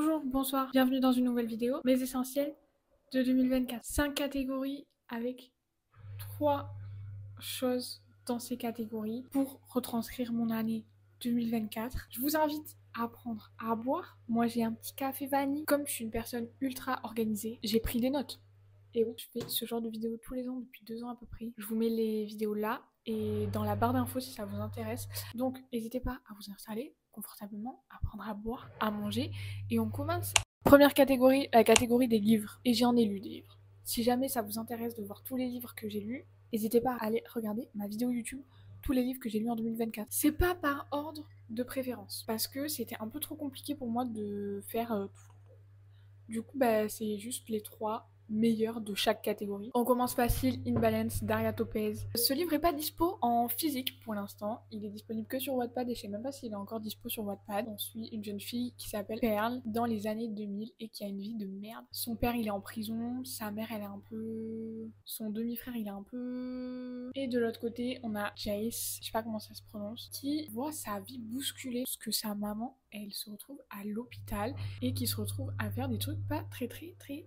Bonjour, bonsoir, bienvenue dans une nouvelle vidéo. Mes essentiels de 2024. 5 catégories avec 3 choses dans ces catégories pour retranscrire mon année 2024. Je vous invite à prendre à boire. Moi j'ai un petit café vanille. Comme je suis une personne ultra organisée, j'ai pris des notes. Et oui, je fais ce genre de vidéos tous les ans depuis 2 ans à peu près. Je vous mets les vidéos là et dans la barre d'infos si ça vous intéresse. Donc n'hésitez pas à vous installer confortablement, à prendre à boire, à manger et on commence. Première catégorie, la catégorie des livres. Et j'en ai lu des livres. Si jamais ça vous intéresse de voir tous les livres que j'ai lus, n'hésitez pas à aller regarder ma vidéo YouTube, tous les livres que j'ai lus en 2024. C'est pas par ordre de préférence, parce que c'était un peu trop compliqué pour moi de faire tout. Du coup, c'est juste les 3 meilleurs de chaque catégorie. On commence facile, In Balance, Daria Topez. Ce livre est pas dispo en physique pour l'instant. Il est disponible que sur Wattpad et je sais même pas s'il est encore dispo sur Wattpad. On suit une jeune fille qui s'appelle Pearl dans les années 2000 et qui a une vie de merde. Son père il est en prison, sa mère elle est un peu... Son demi-frère il est un peu... Et de l'autre côté on a Jace, je sais pas comment ça se prononce, qui voit sa vie bousculée parce que sa maman elle se retrouve à l'hôpital et qui se retrouve à faire des trucs pas très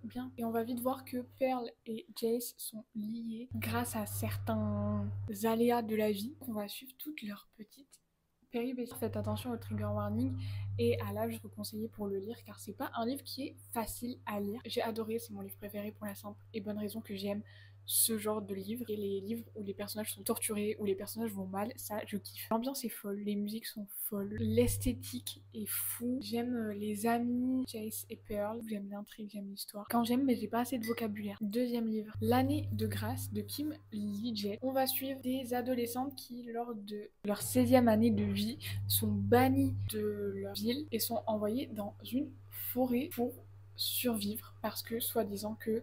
bien. Et on va vite voir que Pearl et Jace sont liés grâce à certains aléas de la vie. On va suivre toutes leurs petites péripéties. Faites attention au trigger warning et à l'âge conseillé pour le lire car c'est pas un livre qui est facile à lire. J'ai adoré, c'est mon livre préféré pour la simple et bonne raison que j'aime ce genre de livre. Et les livres où les personnages sont torturés, où les personnages vont mal, ça je kiffe. L'ambiance est folle, les musiques sont folles, l'esthétique est fou. J'aime les amis Jace et Pearl, j'aime l'intrigue, j'aime l'histoire. Quand j'aime mais j'ai pas assez de vocabulaire. Deuxième livre, L'année de grâce de Kim Liggett. On va suivre des adolescentes qui lors de leur 16e année de vie sont bannies de leur ville et sont envoyées dans une forêt pour survivre parce que soi-disant que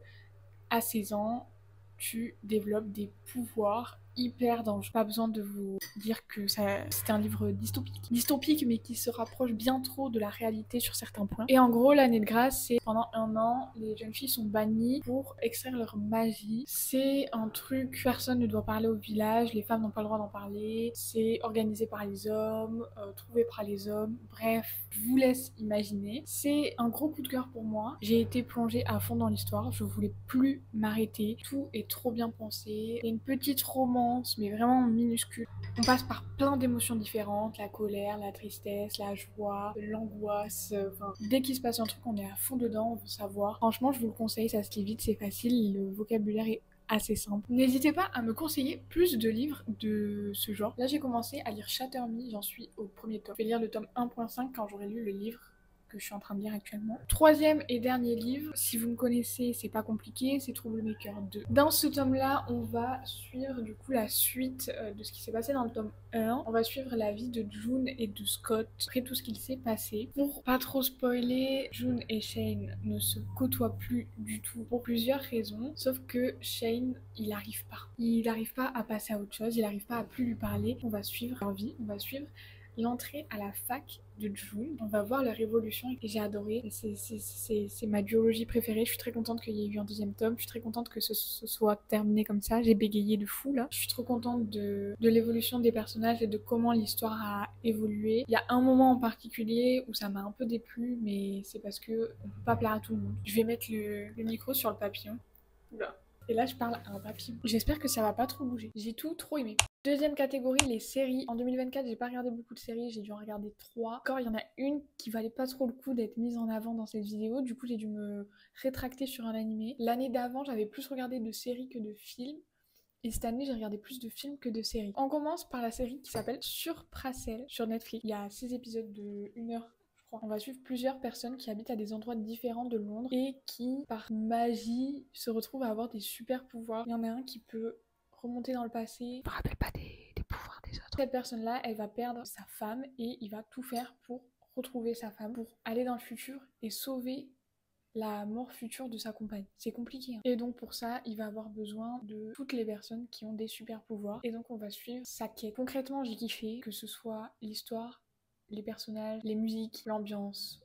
à 16 ans, tu développes des pouvoirs hyper dangereux. Pas besoin de vous dire que c'est un livre dystopique. Dystopique, mais qui se rapproche bien trop de la réalité sur certains points. Et en gros, l'année de grâce, c'est pendant 1 an, les jeunes filles sont bannies pour extraire leur magie. C'est un truc, personne ne doit parler au village, les femmes n'ont pas le droit d'en parler. C'est organisé par les hommes, trouvé par les hommes. Bref, je vous laisse imaginer. C'est un gros coup de cœur pour moi. J'ai été plongée à fond dans l'histoire. Je voulais plus m'arrêter. Tout est trop bien pensé. Il y a une petite romance, mais vraiment minuscule. On passe par plein d'émotions différentes, la colère, la tristesse, la joie, l'angoisse. Enfin, dès qu'il se passe un truc, on est à fond dedans, on veut savoir. Franchement, je vous le conseille, ça se lit vite, c'est facile, le vocabulaire est assez simple. N'hésitez pas à me conseiller plus de livres de ce genre. Là, j'ai commencé à lire Shatter Me, j'en suis au premier tome. Je vais lire le tome 1.5 quand j'aurai lu le livre que je suis en train de lire actuellement. Troisième et dernier livre, si vous me connaissez, c'est pas compliqué, c'est Troublemaker 2. Dans ce tome-là, on va suivre du coup la suite de ce qui s'est passé dans le tome 1. On va suivre la vie de June et de Scott après tout ce qu'il s'est passé. Pour pas trop spoiler, June et Shane ne se côtoient plus du tout pour plusieurs raisons, sauf que Shane, il arrive pas. Il arrive pas à passer à autre chose, il arrive pas à plus lui parler. On va suivre leur vie, on va suivre l'entrée à la fac de June. On va voir leur évolution et j'ai adoré. C'est ma duologie préférée. Je suis très contente qu'il y ait eu un deuxième tome. Je suis très contente que ce soit terminé comme ça. J'ai bégayé de fou là. Je suis trop contente de l'évolution des personnages et de comment l'histoire a évolué. Il y a un moment en particulier où ça m'a un peu déplu, mais c'est parce que on peut pas plaire à tout le monde. Je vais mettre le micro sur le papillon. Oula. Et là, je parle à un papillon. J'espère que ça va pas trop bouger. J'ai tout trop aimé. Deuxième catégorie, les séries. En 2024, j'ai pas regardé beaucoup de séries, j'ai dû en regarder 3. Encore, il y en a une qui valait pas trop le coup d'être mise en avant dans cette vidéo, du coup j'ai dû me rétracter sur un animé. L'année d'avant, j'avais plus regardé de séries que de films, et cette année, j'ai regardé plus de films que de séries. On commence par la série qui s'appelle Surpracel sur Netflix. Il y a 6 épisodes de 1 heure. On va suivre plusieurs personnes qui habitent à des endroits différents de Londres et qui, par magie, se retrouvent à avoir des super pouvoirs. Il y en a un qui peut remonter dans le passé. Je me rappelle pas des pouvoirs des autres. Cette personne-là, elle va perdre sa femme et il va tout faire pour retrouver sa femme, pour aller dans le futur et sauver la mort future de sa compagne. C'est compliqué, hein. Et donc pour ça, il va avoir besoin de toutes les personnes qui ont des super pouvoirs. Et donc on va suivre sa quête. Concrètement, j'ai kiffé, que ce soit l'histoire, les personnages, les musiques, l'ambiance,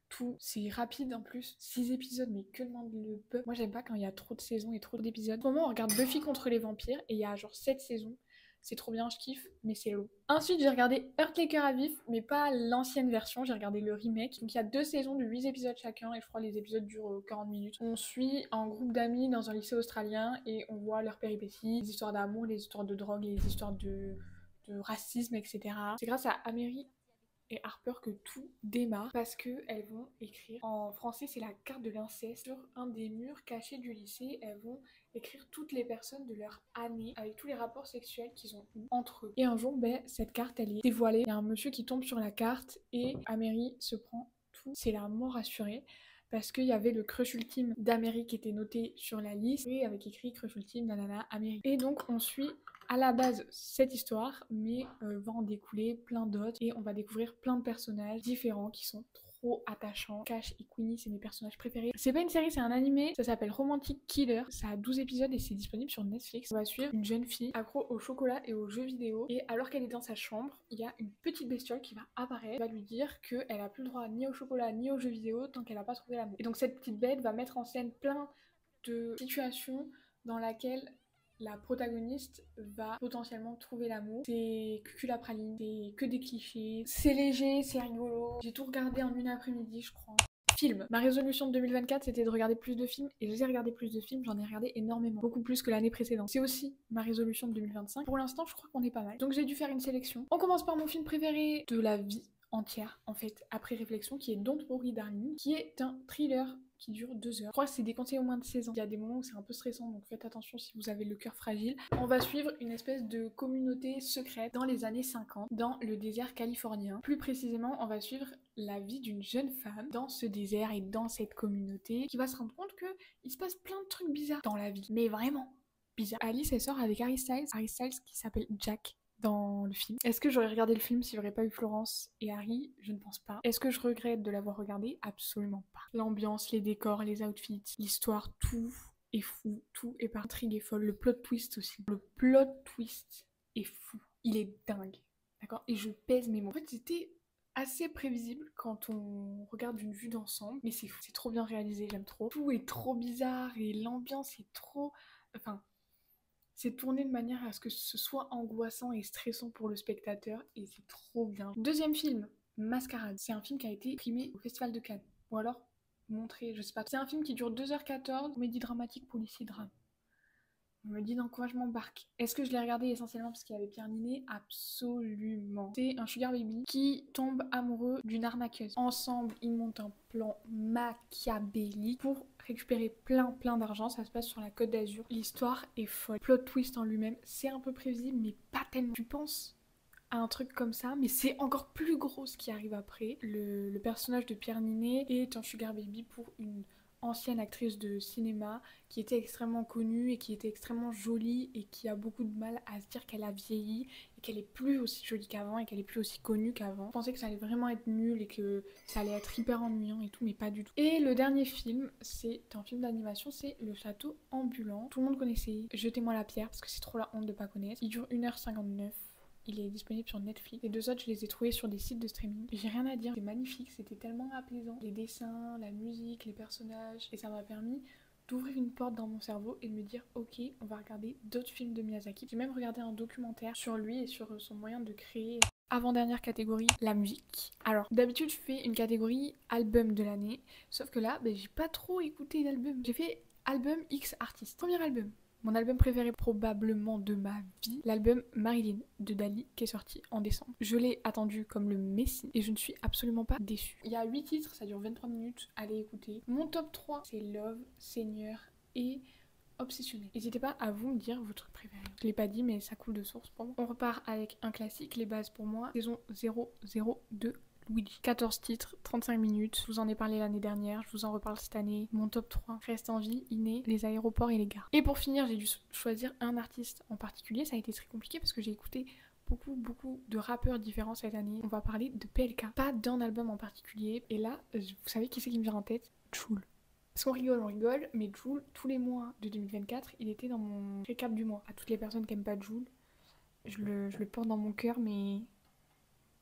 tout. C'est rapide en plus. 6 épisodes, mais que demande le peuple. Moi, j'aime pas quand il y a trop de saisons et trop d'épisodes. Au moment, on regarde Buffy contre les vampires et il y a genre 7 saisons. c'est trop bien, je kiffe, mais c'est long. Ensuite, j'ai regardé Heurt les cœurs à vif, mais pas l'ancienne version, j'ai regardé le remake. Donc il y a 2 saisons de 8 épisodes chacun, et je crois les épisodes durent 40 minutes. On suit un groupe d'amis dans un lycée australien, et on voit leurs péripéties, les histoires d'amour, les histoires de drogue, les histoires de racisme, etc. C'est grâce à Améry et Harper que tout démarre parce que elles vont écrire, en français c'est la carte de l'inceste, sur un des murs cachés du lycée. Elles vont écrire toutes les personnes de leur année avec tous les rapports sexuels qu'ils ont eu entre eux. Et un jour, cette carte elle est dévoilée. Il y a un monsieur qui tombe sur la carte et Améry se prend tout. C'est la mort assurée. Parce qu'il y avait le crush ultime d'Améry qui était noté sur la liste et avec écrit crush ultime nanana Améry. Et donc on suit à la base cette histoire, mais va en découler plein d'autres et on va découvrir plein de personnages différents qui sont trop attachants. Cash et Queenie, c'est mes personnages préférés. C'est pas une série, c'est un animé, ça s'appelle Romantic Killer, ça a 12 épisodes et c'est disponible sur Netflix. On va suivre une jeune fille accro au chocolat et aux jeux vidéo, et alors qu'elle est dans sa chambre, il y a une petite bestiole qui va apparaître, qui va lui dire qu'elle a plus le droit ni au chocolat ni aux jeux vidéo tant qu'elle a pas trouvé l'amour. Et donc cette petite bête va mettre en scène plein de situations dans laquelle la protagoniste va potentiellement trouver l'amour. C'est cuculapraline, c'est que des clichés, c'est léger, c'est rigolo. J'ai tout regardé en une après-midi, je crois. Film. Ma résolution de 2024, c'était de regarder plus de films, et j'ai regardé plus de films, j'en ai regardé énormément, beaucoup plus que l'année précédente. C'est aussi ma résolution de 2025. Pour l'instant, je crois qu'on est pas mal. Donc j'ai dû faire une sélection. On commence par mon film préféré de la vie entière, en fait, après réflexion, qui est Don't Worry Darling, qui est un thriller qui dure 2 heures. Je crois que c'est déconseillé au moins de 16 ans. Il y a des moments où c'est un peu stressant, donc faites attention si vous avez le cœur fragile. On va suivre une espèce de communauté secrète dans les années 50, dans le désert californien. Plus précisément, on va suivre la vie d'une jeune femme dans ce désert et dans cette communauté, qui va se rendre compte que il se passe plein de trucs bizarres dans la vie. Mais vraiment bizarre. Alice, elle sort avec Harry Styles qui s'appelle Jack dans le film. Est-ce que j'aurais regardé le film s'il n'y aurait pas eu Florence et Harry? Je ne pense pas. Est-ce que je regrette de l'avoir regardé? Absolument pas. L'ambiance, les décors, les outfits, l'histoire, tout est fou, tout est par intrigue et folle. Le plot twist aussi. Le plot twist est fou. Il est dingue. D'accord? Et je pèse mes mots. En fait, c'était assez prévisible quand on regarde d'une vue d'ensemble, mais c'est fou. C'est trop bien réalisé, j'aime trop. Tout est trop bizarre et l'ambiance est trop... Enfin... C'est tourné de manière à ce que ce soit angoissant et stressant pour le spectateur, et c'est trop bien. Deuxième film, Mascarade. C'est un film qui a été primé au Festival de Cannes. Ou alors montré, je sais pas. C'est un film qui dure 2h14, comédie dramatique, policier drame. On me dit dans quoi je m'embarque. Est-ce que je l'ai regardé essentiellement parce qu'il y avait Pierre Ninet? Absolument. C'est un sugar baby qui tombe amoureux d'une arnaqueuse. Ensemble, ils montent un plan machiavélique pour récupérer plein d'argent. Ça se passe sur la Côte d'Azur. L'histoire est folle. Plot twist en lui-même, c'est un peu prévisible, mais pas tellement. Tu penses à un truc comme ça, mais c'est encore plus gros ce qui arrive après. Le personnage de Pierre Ninet est un sugar baby pour une ancienne actrice de cinéma qui était extrêmement connue et qui était extrêmement jolie et qui a beaucoup de mal à se dire qu'elle a vieilli et qu'elle est plus aussi jolie qu'avant et qu'elle est plus aussi connue qu'avant. Je pensais que ça allait vraiment être nul et que ça allait être hyper ennuyant et tout, mais pas du tout. Et le dernier film, c'est un film d'animation, c'est Le Château Ambulant. Tout le monde connaissait Jetez-moi la pierre parce que c'est trop la honte de pas connaître. Il dure 1h59. Il est disponible sur Netflix. Les 2 autres, je les ai trouvés sur des sites de streaming. J'ai rien à dire, c'était magnifique, c'était tellement apaisant. Les dessins, la musique, les personnages. Et ça m'a permis d'ouvrir une porte dans mon cerveau et de me dire ok, on va regarder d'autres films de Miyazaki. J'ai même regardé un documentaire sur lui et sur son moyen de créer. Avant-dernière catégorie, la musique. Alors, d'habitude, je fais une catégorie album de l'année. Sauf que là, j'ai pas trop écouté d'album. J'ai fait album X artiste. Premier album. Mon album préféré probablement de ma vie, l'album Marilyn de Dali qui est sorti en décembre. Je l'ai attendu comme le messie et je ne suis absolument pas déçue. Il y a 8 titres, ça dure 23 minutes, allez écouter. Mon top 3, c'est Love, Seigneur et Obsessionnel. N'hésitez pas à vous me dire votre truc préféré. Je l'ai pas dit mais ça coule de source pour moi. On repart avec un classique, les bases pour moi, saison 002. Luigi. 14 titres, 35 minutes. Je vous en ai parlé l'année dernière, je vous en reparle cette année. Mon top 3 reste en vie, Iné, les aéroports et les gares. Et pour finir, j'ai dû choisir un artiste en particulier. Ça a été très compliqué parce que j'ai écouté beaucoup de rappeurs différents cette année. On va parler de PLK. Pas d'un album en particulier. Et là, vous savez qui c'est qui me vient en tête? Jul. Parce qu'on rigole, mais Jul, tous les mois de 2024, il était dans mon récap du mois. À toutes les personnes qui aiment pas Jul, je le porte dans mon cœur, mais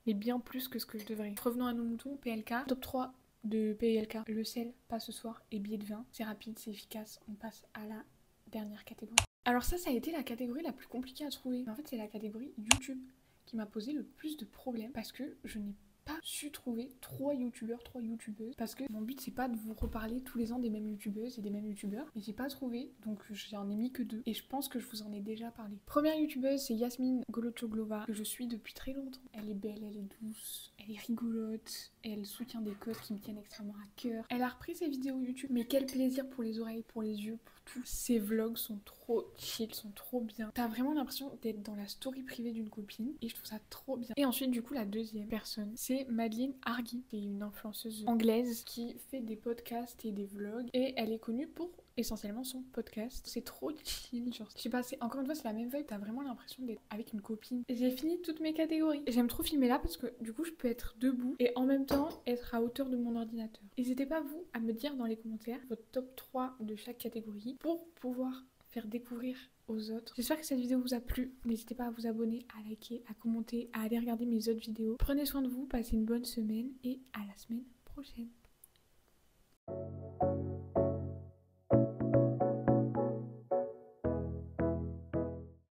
bien plus que ce que je devrais. Revenons à nos moutons, PLK. Top 3 de PLK. Le sel, pas ce soir, et billet de vin. C'est rapide, c'est efficace. On passe à la dernière catégorie. Alors ça a été la catégorie la plus compliquée à trouver. En fait, c'est la catégorie YouTube qui m'a posé le plus de problèmes parce que je n'ai pas su trouver 3 youtubeurs, 3 youtubeuses, parce que mon but c'est pas de vous reparler tous les ans des mêmes youtubeuses et des mêmes youtubeurs, mais j'ai pas trouvé, donc j'en ai mis que 2 et je pense que je vous en ai déjà parlé. Première youtubeuse, c'est Yasmine Golochoglova, que je suis depuis très longtemps. Elle est belle, elle est douce, elle est rigolote, elle soutient des causes qui me tiennent extrêmement à cœur. Elle a repris ses vidéos YouTube, mais quel plaisir pour les oreilles, pour les yeux, pour tout. Ses vlogs sont trop chill, sont trop bien. T'as vraiment l'impression d'être dans la story privée d'une copine et je trouve ça trop bien. Et ensuite, du coup, la deuxième personne, c'est Madeline Hargy, qui est une influenceuse anglaise qui fait des podcasts et des vlogs et elle est connue pour essentiellement son podcast. C'est trop chill, genre, je sais pas, encore une fois, c'est la même vibe, t'as vraiment l'impression d'être avec une copine. J'ai fini toutes mes catégories. J'aime trop filmer là parce que du coup, je peux être debout et en même temps être à hauteur de mon ordinateur. N'hésitez pas, vous, à me dire dans les commentaires votre top 3 de chaque catégorie pour pouvoir faire découvrir aux autres. J'espère que cette vidéo vous a plu. N'hésitez pas à vous abonner, à liker, à commenter, à aller regarder mes autres vidéos. Prenez soin de vous, passez une bonne semaine et à la semaine prochaine.